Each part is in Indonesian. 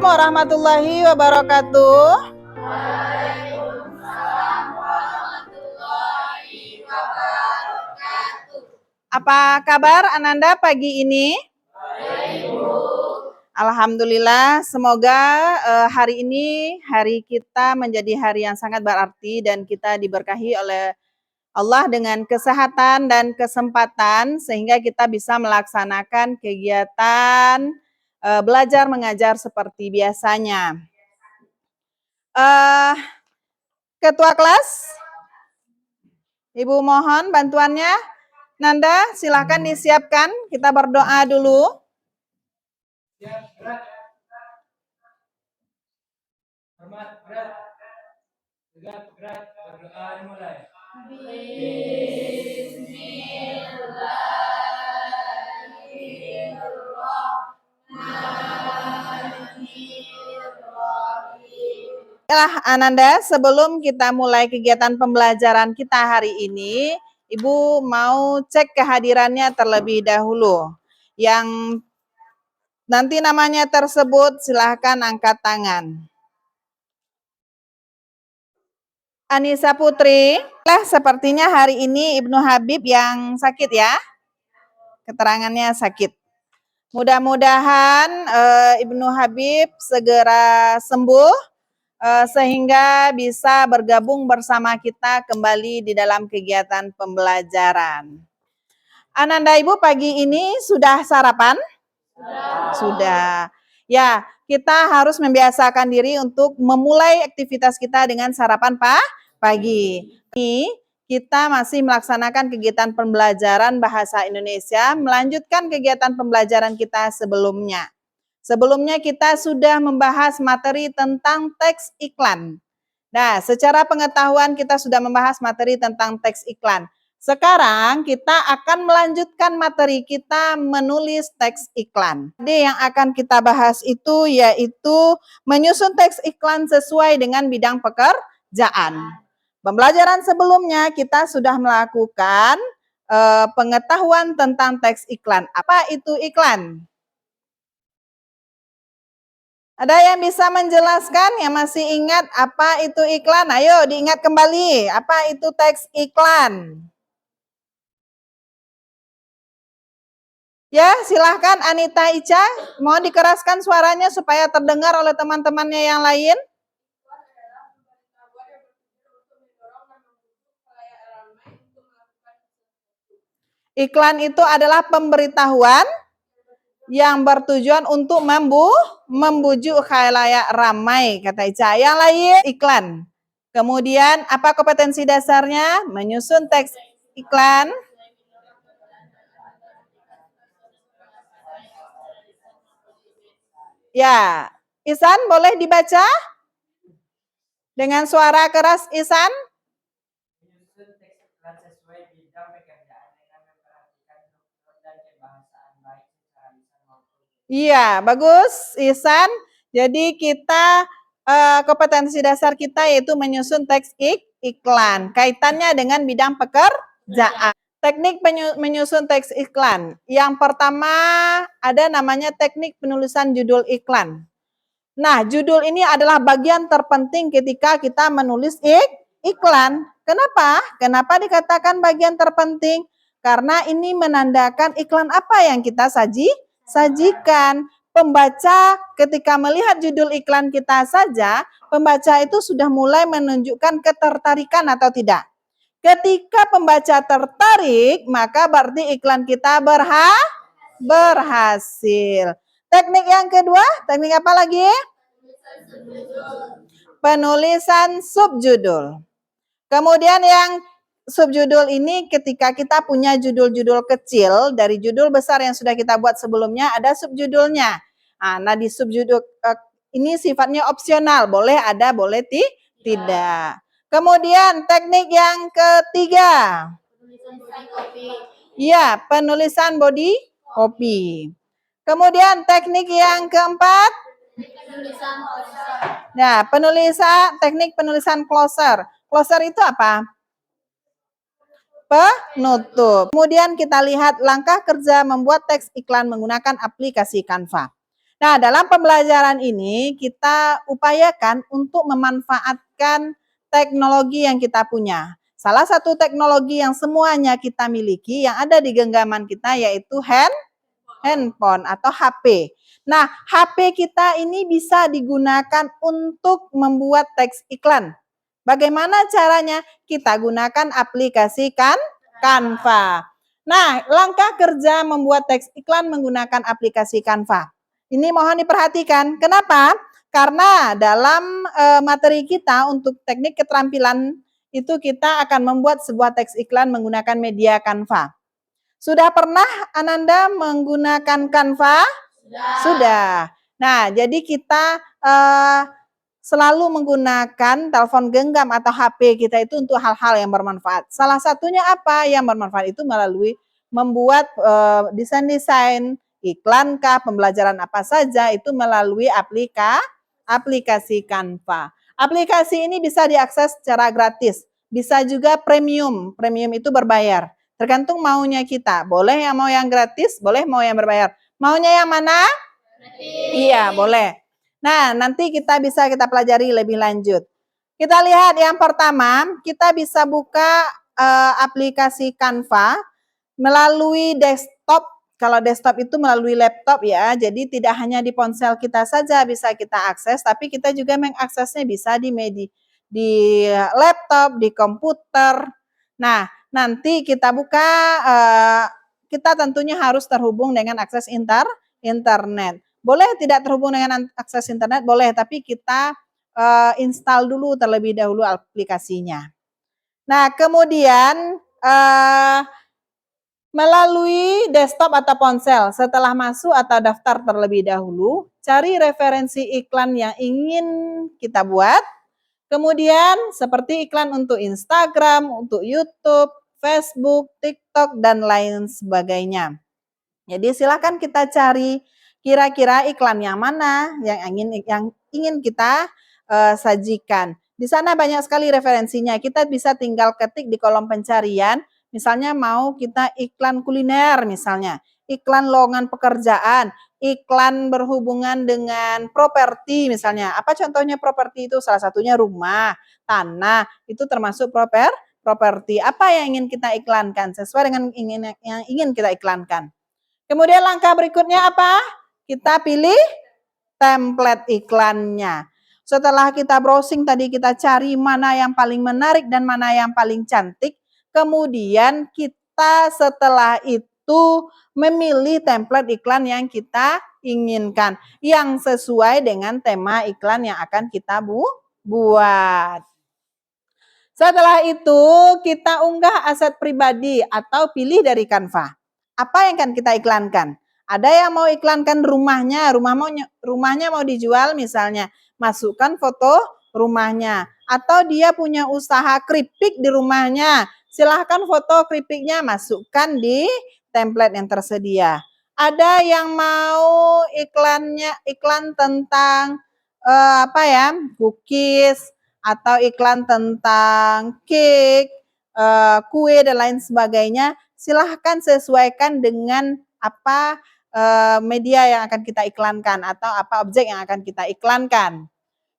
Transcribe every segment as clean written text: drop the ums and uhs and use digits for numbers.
warahmatullahi wabarakatuh. Apa kabar Ananda pagi ini? Alhamdulillah, semoga hari ini hari kita menjadi hari yang sangat berarti dan kita diberkahi oleh Allah dengan kesehatan dan kesempatan sehingga kita bisa melaksanakan kegiatan belajar mengajar seperti biasanya. Ketua kelas, Ibu mohon bantuannya. Nanda, silahkan disiapkan. Kita berdoa dulu. Hormat, berat. Tegak, berat. Berdoa dimulai. Ananda, sebelum kita mulai kegiatan pembelajaran kita hari ini, Ibu mau cek kehadirannya terlebih dahulu. Yang nanti namanya tersebut silahkan angkat tangan. Anissa Putri, sepertinya hari ini Ibnu Habib yang sakit ya, keterangannya sakit. Mudah-mudahan Ibnu Habib segera sembuh sehingga bisa bergabung bersama kita kembali di dalam kegiatan pembelajaran. Ananda Ibu pagi ini sudah sarapan? Sudah. Ya, kita harus membiasakan diri untuk memulai aktivitas kita dengan sarapan pagi. Ini kita masih melaksanakan kegiatan pembelajaran bahasa Indonesia, melanjutkan kegiatan pembelajaran kita sebelumnya. Sebelumnya kita sudah membahas materi tentang teks iklan. Nah, secara pengetahuan kita sudah membahas materi tentang teks iklan. Sekarang kita akan melanjutkan materi kita menulis teks iklan. Jadi yang akan kita bahas itu yaitu menyusun teks iklan sesuai dengan bidang pekerjaan. Pembelajaran sebelumnya kita sudah melakukan pengetahuan tentang teks iklan. Apa itu iklan? Ada yang bisa menjelaskan yang masih ingat apa itu iklan? Ayo diingat kembali, apa itu teks iklan? Ya, silahkan Anita Ica, mohon dikeraskan suaranya supaya terdengar oleh teman-temannya yang lain. Iklan itu adalah pemberitahuan yang bertujuan untuk membujuk khalayak ramai, kata Ica. Yang lain iklan. Kemudian apa kompetensi dasarnya? Menyusun teks iklan. Ya, Isan boleh dibaca? Dengan suara keras Isan. Menyusun teks iklan sesuai bidang pekerjaan dengan memperhatikan struktur dan kebahasaan baik secara lisan maupun. Iya, bagus Isan. Jadi kita kompetensi dasar kita yaitu menyusun teks iklan. Kaitannya dengan bidang pekerjaan. Teknik menyusun teks iklan. Yang pertama ada namanya teknik penulisan judul iklan. Nah, judul ini adalah bagian terpenting ketika kita menulis iklan. Kenapa? Kenapa dikatakan bagian terpenting? Karena ini menandakan iklan apa yang kita sajikan. Pembaca ketika melihat judul iklan kita saja, pembaca itu sudah mulai menunjukkan ketertarikan atau tidak. Ketika pembaca tertarik, maka berarti iklan kita berhasil. Teknik yang kedua, teknik apa lagi? Penulisan subjudul. Kemudian yang subjudul ini ketika kita punya judul-judul kecil dari judul besar yang sudah kita buat sebelumnya ada subjudulnya. Nah di subjudul ini sifatnya opsional, boleh ada, boleh tidak. Kemudian teknik yang ketiga. Ya, penulisan body copy. Kemudian teknik yang keempat. Nah, teknik penulisan closer. Closer itu apa? Penutup. Kemudian kita lihat langkah kerja membuat teks iklan menggunakan aplikasi Canva. Nah, dalam pembelajaran ini kita upayakan untuk memanfaatkan teknologi yang kita punya. Salah satu teknologi yang semuanya kita miliki yang ada di genggaman kita yaitu handphone atau HP. Nah, HP kita ini bisa digunakan untuk membuat teks iklan. Bagaimana caranya? Kita gunakan aplikasi Canva. Nah, langkah kerja membuat teks iklan menggunakan aplikasi Canva. Ini mohon diperhatikan. Kenapa? Karena dalam materi kita untuk teknik keterampilan itu kita akan membuat sebuah teks iklan menggunakan media Canva. Sudah pernah Ananda menggunakan Canva? Sudah. Nah, jadi kita selalu menggunakan telepon genggam atau HP kita itu untuk hal-hal yang bermanfaat. Salah satunya apa yang bermanfaat itu melalui membuat desain-desain, iklankah, pembelajaran apa saja itu melalui aplikasi Canva. Aplikasi ini bisa diakses secara gratis, bisa juga premium. Premium itu berbayar. Tergantung maunya kita. Boleh yang mau yang gratis, boleh mau yang berbayar. Maunya yang mana? Iya, boleh. Nah, nanti kita pelajari lebih lanjut. Kita lihat yang pertama, kita bisa buka aplikasi Canva melalui desktop. Kalau desktop itu melalui laptop ya, jadi tidak hanya di ponsel kita saja bisa kita akses, tapi kita juga mengaksesnya bisa di laptop, di komputer. Nah, nanti kita buka, kita tentunya harus terhubung dengan akses internet. Boleh tidak terhubung dengan akses internet, boleh, tapi kita install dulu terlebih dahulu aplikasinya. Nah, kemudian melalui desktop atau ponsel, setelah masuk atau daftar terlebih dahulu, cari referensi iklan yang ingin kita buat. Kemudian seperti iklan untuk Instagram, untuk YouTube, Facebook, TikTok, dan lain sebagainya. Jadi silakan kita cari kira-kira iklan yang mana yang ingin kita sajikan. Di sana banyak sekali referensinya. Kita bisa tinggal ketik di kolom pencarian. Misalnya mau kita iklan kuliner misalnya, iklan lowongan pekerjaan, iklan berhubungan dengan properti misalnya. Apa contohnya properti itu? Salah satunya rumah, tanah, itu termasuk properti. Apa yang ingin kita iklankan? Sesuai dengan yang ingin kita iklankan. Kemudian langkah berikutnya apa? Kita pilih template iklannya. Setelah kita browsing tadi, kita cari mana yang paling menarik dan mana yang paling cantik. Kemudian kita setelah itu memilih template iklan yang kita inginkan, yang sesuai dengan tema iklan yang akan kita buat. Setelah itu kita unggah aset pribadi atau pilih dari Canva. Apa yang akan kita iklankan? Ada yang mau iklankan rumahnya mau dijual misalnya, masukkan foto rumahnya. Atau dia punya usaha keripik di rumahnya, silahkan foto keripiknya masukkan di template yang tersedia. Ada yang mau iklan tentang cookies atau iklan tentang cake, kue dan lain sebagainya, silahkan sesuaikan dengan apa media yang akan kita iklankan atau apa objek yang akan kita iklankan.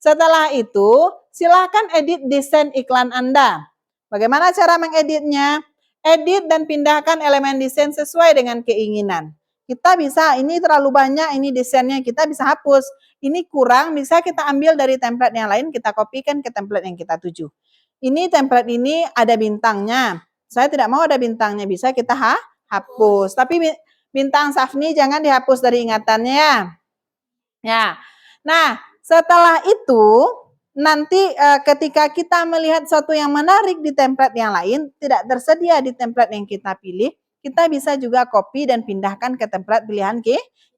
Setelah itu, silahkan edit desain iklan Anda. Bagaimana cara mengeditnya? Edit dan pindahkan elemen desain sesuai dengan keinginan. Kita bisa, ini terlalu banyak, ini desainnya, kita bisa hapus. Ini kurang, bisa kita ambil dari template yang lain, kita kopikan ke template yang kita tuju. Ini template ini ada bintangnya. Saya tidak mau ada bintangnya, bisa kita hapus. Tapi bintang Safni jangan dihapus dari ingatannya. Ya. Nah, setelah itu nanti ketika kita melihat sesuatu yang menarik di template yang lain, tidak tersedia di template yang kita pilih, kita bisa juga copy dan pindahkan ke template pilihan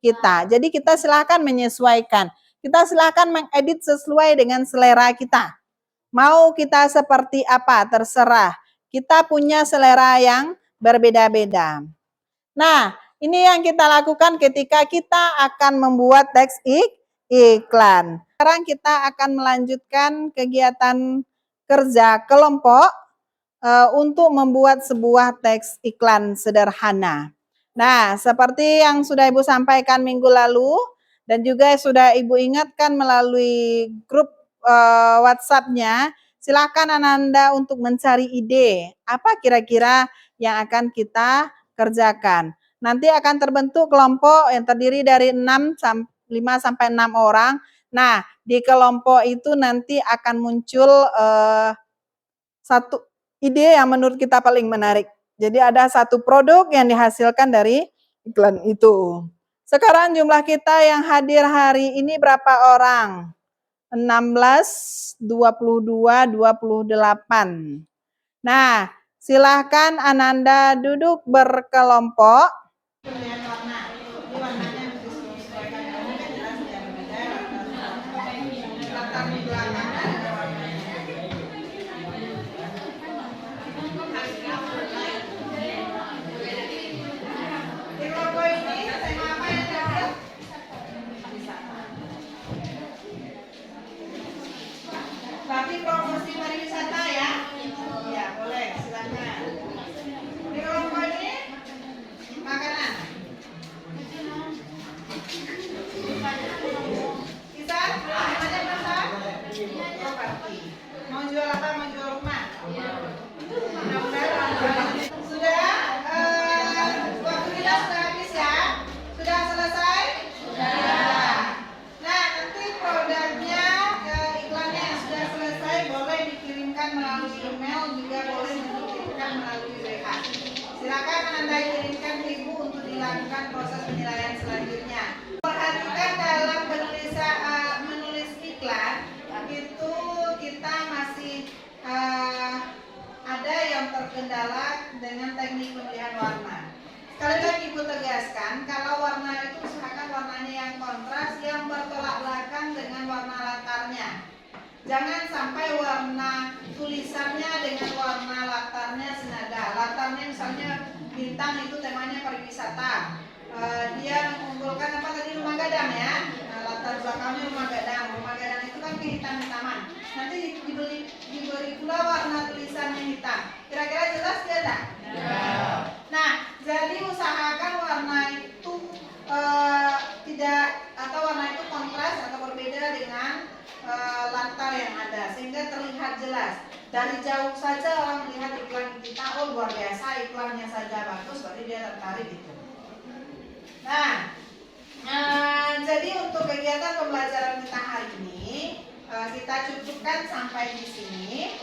kita. Jadi kita silakan menyesuaikan. Kita silakan mengedit sesuai dengan selera kita. Mau kita seperti apa, terserah. Kita punya selera yang berbeda-beda. Nah, ini yang kita lakukan ketika kita akan membuat teks iklan. Sekarang kita akan melanjutkan kegiatan kerja kelompok untuk membuat sebuah teks iklan sederhana. Nah, seperti yang sudah Ibu sampaikan minggu lalu, Dan juga sudah Ibu ingatkan melalui grup WhatsApp-nya, silakan Ananda untuk mencari ide apa kira-kira yang akan kita kerjakan. Nanti akan terbentuk kelompok yang terdiri dari 5 sampai 6 orang. Nah, di kelompok itu nanti akan muncul satu ide yang menurut kita paling menarik. Jadi ada satu produk yang dihasilkan dari iklan itu. Sekarang jumlah kita yang hadir hari ini berapa orang? 16, 22, 28. Nah, silahkan Ananda duduk berkelompok. Berarti promosi pariwisata ya? Ya, boleh, silakan. Di kelompok ini makanan. Kita ada masak? Properti. Mau jual apa? Mau jual rumah? Sudah? Waktu kita sudah habis ya? Sudah selesai? Sudah. Nah, nanti produknya, iklannya yang sudah selesai boleh dikirimkan melalui email, juga boleh dikirimkan melalui WA. Silakan Anda kirimkan ke Ibu untuk dilakukan proses penilaian selanjutnya. Perhatikan dalam menulis iklan itu kita masih ada yang terkendala dengan teknik pemilihan warna. Sekali lagi Ibu tegaskan, kalau warna itu usahakan warnanya yang kontras, yang bertolak belakang dengan warna latarnya. Jangan sampai warna tulisannya dengan warna latarnya senada. Latarnya misalnya bintang itu temanya pariwisata. Dia mengumpulkan apa tadi, rumah gadang ya. Nah, latar belakangnya rumah gadang. Rumah gadang itu kan kehitam-hitaman. Nanti diberi pula warna tulisannya hitam. Kira-kira jelas tidak? Nah, jadi usahakan warna itu tidak, atau warna itu kontras atau berbeda dengan latar yang ada, sehingga terlihat jelas. Dari jauh saja orang melihat iklan kita, oh luar biasa, iklannya saja bagus, berarti dia tertarik gitu. Nah, jadi untuk kegiatan pembelajaran kita hari ini kita cukupkan sampai di sini.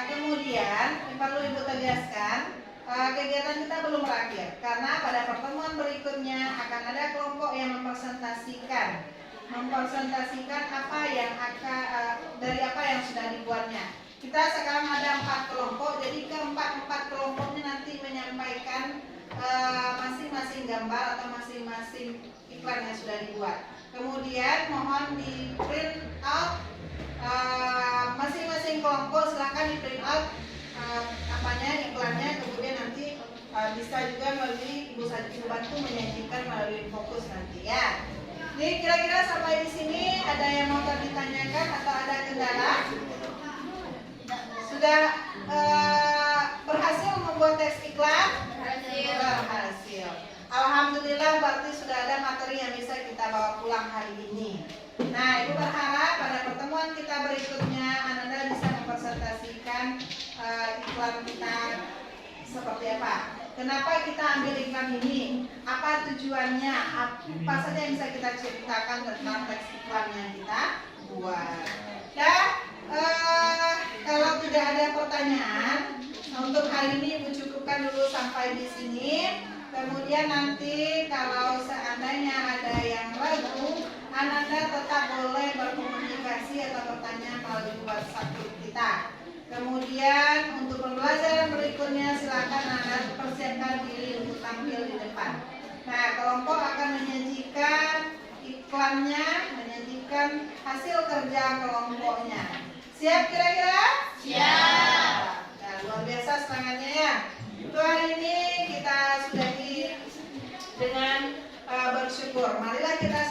Kemudian perlu Ibu tegaskan, kegiatan kita belum berakhir karena pada pertemuan berikutnya akan ada kelompok yang mempresentasikan apa yang akan dari apa yang sudah dibuatnya. Kita sekarang ada 4 kelompok, jadi keempat kelompoknya nanti menyampaikan masing-masing gambar atau masing-masing iklan yang sudah dibuat. Kemudian mohon di print out masing-masing kelompok, silakan di print out iklannya, kemudian nanti bisa juga melalui Ibu bantu menyajikan melalui fokus nanti ya. Jadi kira-kira sampai di sini ada yang mau ditanyakan atau ada kendala? Sudah berhasil membuat teks iklan? Berhasil. Alhamdulillah, berarti sudah ada materi yang bisa kita bawa pulang hari ini. Nah, Ibu berharap pada pertemuan kita berikutnya Ananda bisa mempresentasikan iklan kita seperti apa. Kenapa kita ambil iklan ini? Apa tujuannya? Apa saja yang bisa kita ceritakan tentang teks iklan yang kita buat? Dan kalau tidak ada pertanyaan, untuk hari ini Ibu cukupkan dulu sampai di sini. Kemudian nanti kalau seandainya ada yang ragu, Ananda tetap boleh berkomunikasi atau bertanya melalui WhatsApp kita. Kemudian untuk pembelajaran berikutnya silakan Anda persiapkan diri untuk tampil di depan. Nah, kelompok akan menyajikan iklannya, menyajikan hasil kerja kelompoknya. Siap kira-kira? Siap. Nah, luar biasa semangatnya ya. Untuk hari ini kita sudahi dengan bersyukur. Marilah kita